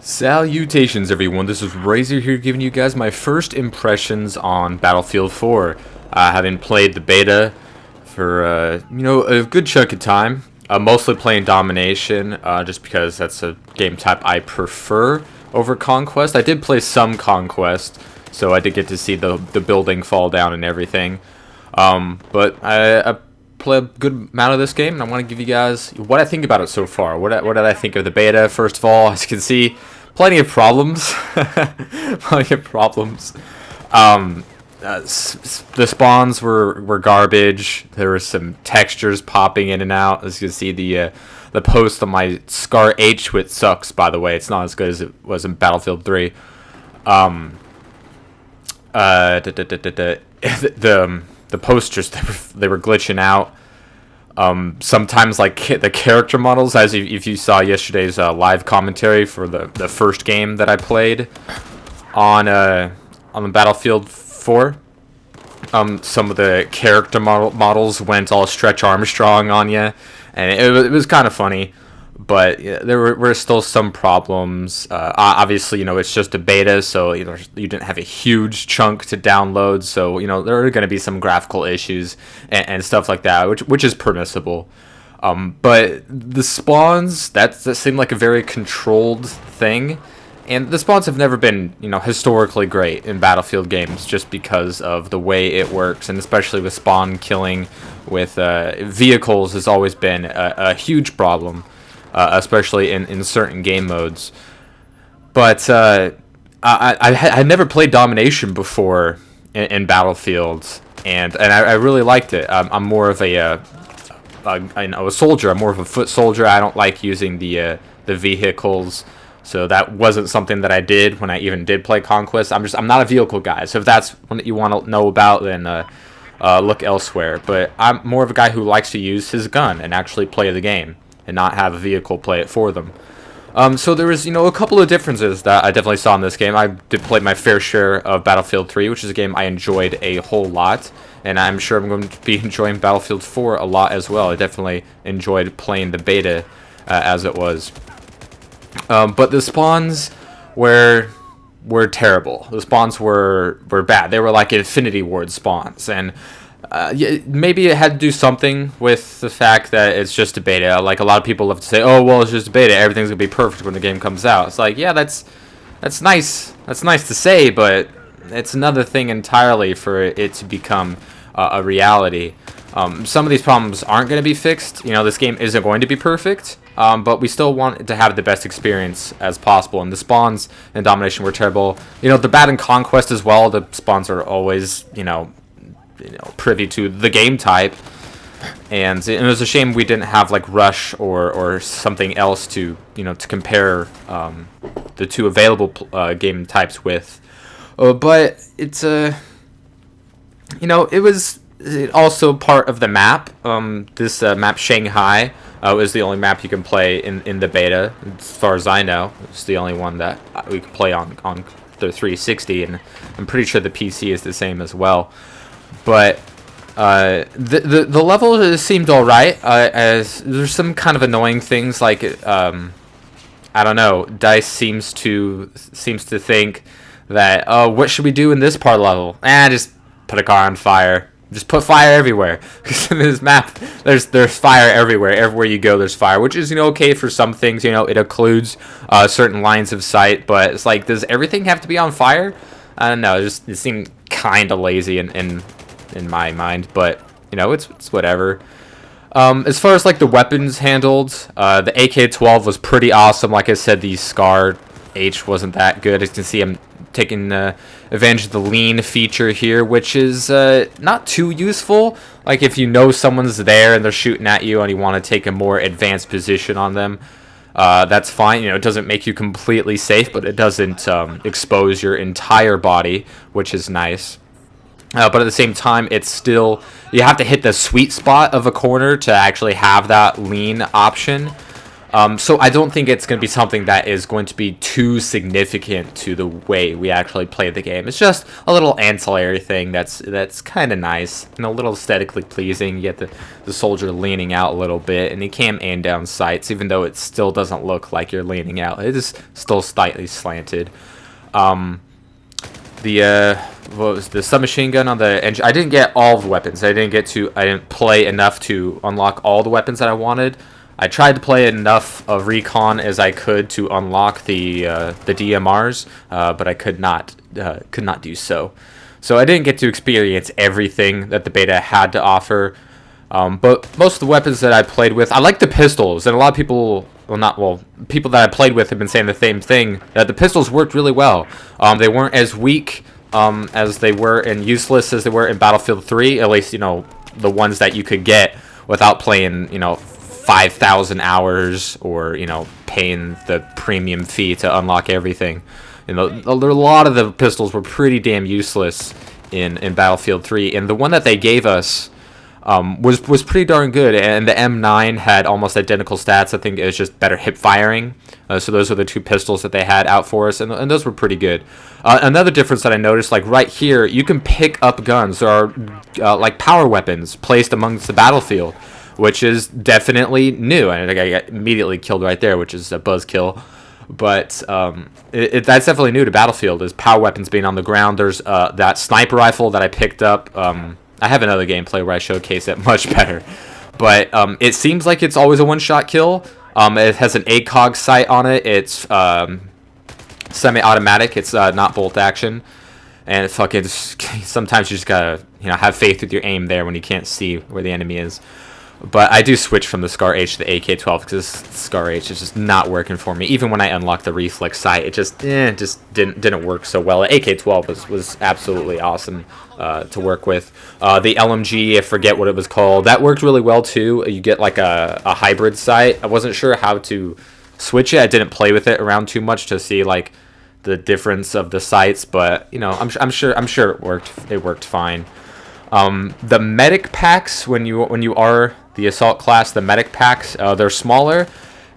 Salutations everyone, this is Razor here giving you guys my first impressions on Battlefield 4. Having played the beta for, a good chunk of time. Mostly playing Domination, just because that's a game type I prefer over Conquest. I did play some Conquest, so I did get to see the building fall down and everything. But I play a good amount of this game, and I want to give you guys what I think about it so far. What did I think of the beta? First of all, as you can see, plenty of problems. Plenty of problems. The spawns were garbage. There were some textures popping in and out. As you can see, the post on my Scar H, which sucks, by the way. It's not as good as it was in Battlefield 3. The posters, they were glitching out. Sometimes, like, the character models, as if you saw yesterday's live commentary for the first game that I played on the Battlefield 4, some of the character models went all Stretch Armstrong on you, and it was kind of funny. But yeah, there were still some problems. Obviously, it's just a beta, so you didn't have a huge chunk to download. So there are going to be some graphical issues and stuff like that, which is permissible. But the spawns, that seemed like a very controlled thing, and the spawns have never been historically great in Battlefield games, just because of the way it works, and especially with spawn killing with vehicles has always been a huge problem. Especially in certain game modes. But I had never played Domination before in Battlefield, and I really liked it. I'm more of a soldier. I'm more of a foot soldier. I don't like using the vehicles, so that wasn't something that I did when I even did play Conquest. I'm not a vehicle guy. So if that's one that you want to know about, then look elsewhere. But I'm more of a guy who likes to use his gun and actually play the game, and not have a vehicle play it for them. So there was, a couple of differences that I definitely saw in this game. I did play my fair share of Battlefield 3, which is a game I enjoyed a whole lot, and I'm sure I'm going to be enjoying Battlefield 4 a lot as well. I definitely enjoyed playing the beta as it was. But the spawns were terrible. The spawns were bad. They were like Infinity Ward spawns, and yeah, maybe it had to do something with the fact that it's just a beta. Like, a lot of people love to say, "Oh, well, it's just a beta. Everything's gonna be perfect when the game comes out." It's like, yeah, that's nice. That's nice to say, but it's another thing entirely for it to become a reality. Some of these problems aren't going to be fixed. This game isn't going to be perfect, but we still want to have the best experience as possible. And the spawns in Domination were terrible. The bad in Conquest as well. The spawns are always, privy to the game type, and it was a shame we didn't have like Rush or something else to to compare the two available game types with. But it's it was also part of the map. This map Shanghai was the only map you can play in the beta, as far as I know. It's the only one that we can play on the 360, and I'm pretty sure the PC is the same as well. But the level seemed all right. As there's some kind of annoying things, like I don't know. DICE seems to think that, what should we do in this part of the level? Just put a car on fire. Just put fire everywhere. Because in this map, there's fire everywhere. Everywhere you go, there's fire, which is okay for some things. It occludes certain lines of sight, but it's like, does everything have to be on fire? I don't know. It seemed kind of lazy in my mind, but it's whatever. As far as like the weapons handled, the AK-12 was pretty awesome. Like I said, the Scar H wasn't that good. As you can see, I'm taking advantage of the lean feature here, which is not too useful. Like, if someone's there and they're shooting at you and you want to take a more advanced position on them, that's fine. It doesn't make you completely safe, but it doesn't expose your entire body, which is nice. But at the same time, it's still, you have to hit the sweet spot of a corner to actually have that lean option. So I don't think it's going to be something that is going to be too significant to the way we actually play the game. It's just a little ancillary thing that's kind of nice and a little aesthetically pleasing. You get the soldier leaning out a little bit, and you can aim down sights, even though it still doesn't look like you're leaning out. It is still slightly slanted. What was the submachine gun on the engine? I didn't get all the weapons. I didn't play enough to unlock all the weapons that I wanted. I tried to play enough of recon as I could to unlock the DMRs, but I could not do so. So I didn't get to experience everything that the beta had to offer. But most of the weapons that I played with, I like the pistols, and a lot of people, people that I played with have been saying the same thing, that the pistols worked really well. They weren't as weak as they were and useless as they were in Battlefield 3, at least, the ones that you could get without playing, 5,000 hours or, paying the premium fee to unlock everything. A lot of the pistols were pretty damn useless in Battlefield 3, and the one that they gave us was pretty darn good, and the M9 had almost identical stats. I think it was just better hip firing. So those are the two pistols that they had out for us, and those were pretty good. Another difference that I noticed, like right here, you can pick up guns. There are like power weapons placed amongst the battlefield, which is definitely new, and I got immediately killed right there, which is a buzzkill. But that's definitely new to Battlefield, is power weapons being on the ground. There's that sniper rifle that I picked up. I have another gameplay where I showcase it much better. But it seems like it's always a one-shot kill. It has an ACOG sight on it. It's semi-automatic. It's not bolt action. And sometimes you just gotta have faith with your aim there when you can't see where the enemy is. But I do switch from the Scar H to the AK-12 because Scar H is just not working for me. Even when I unlocked the reflex sight, it just didn't work so well. The AK-12 was absolutely awesome to work with. The LMG, I forget what it was called, that worked really well too. You get like a hybrid sight. I wasn't sure how to switch it. I didn't play with it around too much to see like the difference of the sights, but I'm sure it worked. It worked fine. The medic packs, when you are the assault class, the medic packs, they're smaller,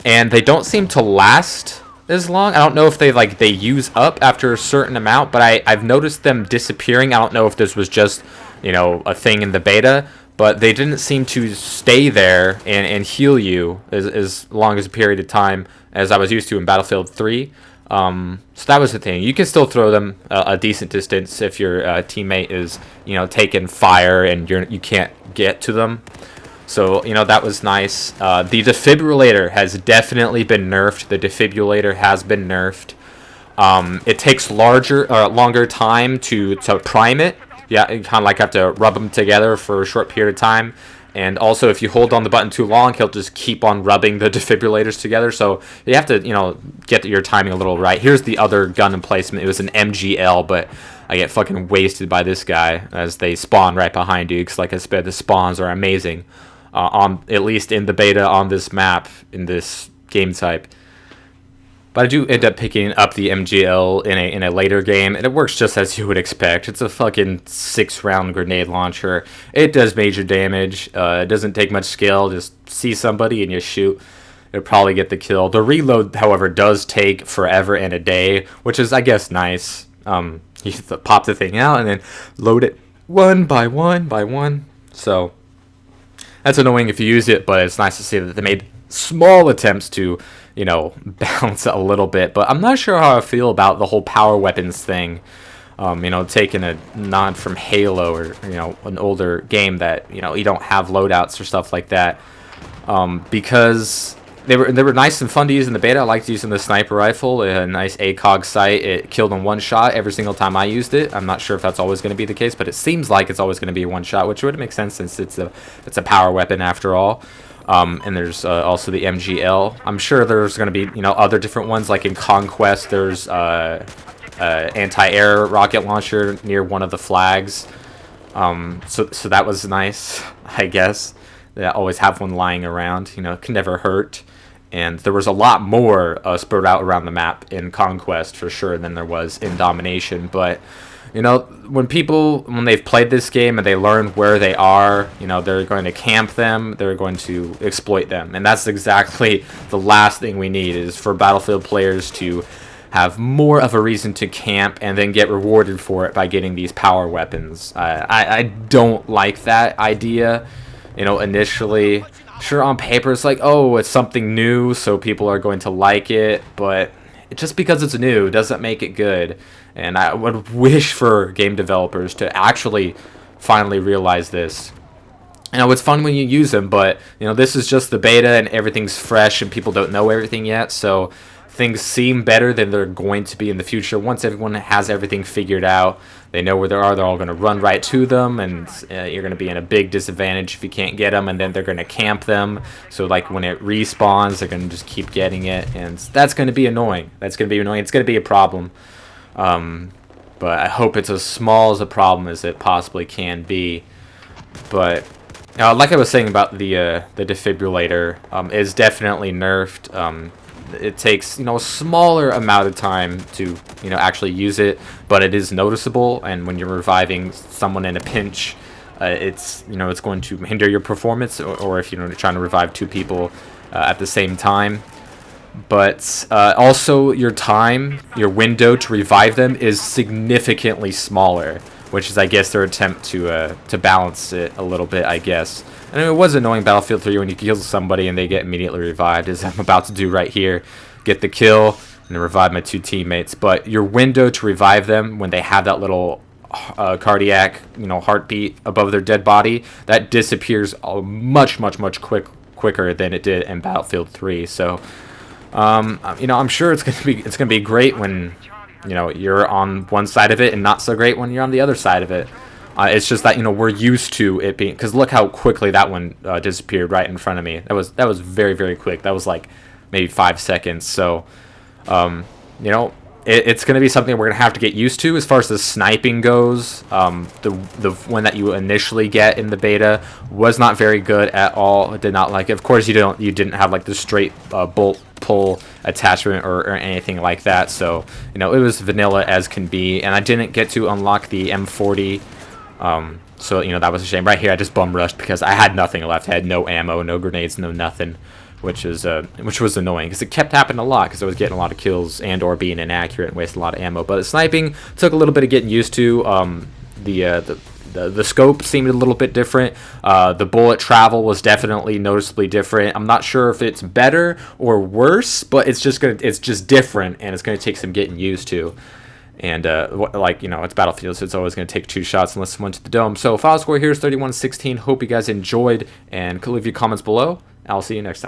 and they don't seem to last as long. I don't know if they use up after a certain amount, but I've noticed them disappearing. I don't know if this was just a thing in the beta, but they didn't seem to stay there and heal you as long as a period of time as I was used to in Battlefield 3. So that was the thing. You can still throw them a decent distance if your teammate is taking fire and you can't get to them. So that was nice. The defibrillator has definitely been nerfed. The defibrillator has been nerfed. It takes longer time to prime it. Yeah, you kind of like have to rub them together for a short period of time. And also, if you hold on the button too long, he'll just keep on rubbing the defibrillators together. So you have to, get your timing a little right. Here's the other gun emplacement. It was an MGL, but I get fucking wasted by this guy as they spawn right behind you. Because like I said, the spawns are amazing. At least in the beta on this map, in this game type. But I do end up picking up the MGL in a later game, and it works just as you would expect. It's a fucking 6-round grenade launcher. It does major damage. It doesn't take much skill. Just see somebody and you shoot. You'll probably get the kill. The reload, however, does take forever and a day, which is, I guess, nice. You pop the thing out and then load it one by one by one. So that's annoying if you use it, but it's nice to see that they made small attempts to balance it a little bit. But I'm not sure how I feel about the whole power weapons thing. Taking a nod from Halo or an older game that you don't have loadouts or stuff like that. Because they were nice and fun to use in the beta. I liked using the sniper rifle, a nice ACOG sight. It killed in one shot every single time I used it. I'm not sure if that's always going to be the case, but it seems like it's always going to be one shot, which would make sense since it's a power weapon after all. And there's also the MGL. I'm sure there's going to be other different ones, like in Conquest. There's anti-air rocket launcher near one of the flags. So that was nice, I guess. They always have one lying around. Can never hurt. And there was a lot more spread out around the map in Conquest for sure than there was in Domination. But when they've played this game and they learn where they are, they're going to camp them, they're going to exploit them. And that's exactly the last thing we need, is for Battlefield players to have more of a reason to camp and then get rewarded for it by getting these power weapons. I don't like that idea. Initially, sure, on paper it's like, oh, it's something new, so people are going to like it, but just because it's new doesn't make it good. And I would wish for game developers to actually finally realize this. It's fun when you use them, but this is just the beta and everything's fresh and people don't know everything yet, so things seem better than they're going to be in the future. Once everyone has everything figured out, they know where they are, they're all going to run right to them, and you're going to be in a big disadvantage if you can't get them, and then they're going to camp them. So like when it respawns, they're going to just keep getting it, and that's going to be annoying. It's going to be a problem. But I hope it's as small as a problem as it possibly can be. But like I was saying about the defibrillator, is definitely nerfed. It takes a smaller amount of time to actually use it, but it is noticeable. And when you're reviving someone in a pinch, it's it's going to hinder your performance, or if you're trying to revive two people at the same time. But also your window to revive them is significantly smaller, which is, I guess, their attempt to balance it a little bit, I guess. And it was annoying Battlefield 3 when you kill somebody and they get immediately revived, as I'm about to do right here. Get the kill and revive my two teammates. But your window to revive them when they have that little cardiac, heartbeat above their dead body, that disappears much quicker than it did in Battlefield 3. So, I'm sure it's gonna be great when you're on one side of it, and not so great when you're on the other side of it. It's just that we're used to it being, because look how quickly that one disappeared right in front of me. That was very quick. That was like maybe 5 seconds. So it's going to be something we're going to have to get used to. As far as the sniping goes, the one that you initially get in the beta was not very good at all. I did not like it. Of course, you didn't have like the straight bolt pull attachment or anything like that. So it was vanilla as can be, and I didn't get to unlock the M40. So that was a shame. Right here, I just bum rushed because I had nothing left. I had no ammo, no grenades, no nothing, which was annoying because it kept happening a lot because I was getting a lot of kills and or being inaccurate and wasting a lot of ammo. But the sniping took a little bit of getting used to. The scope seemed a little bit different. The bullet travel was definitely noticeably different. I'm not sure if it's better or worse, but it's just different, and it's gonna take some getting used to. And it's Battlefield, so it's always going to take 2 shots unless someone to the dome. So final score here is 31-16. Hope you guys enjoyed, and leave your comments below. I'll see you next time.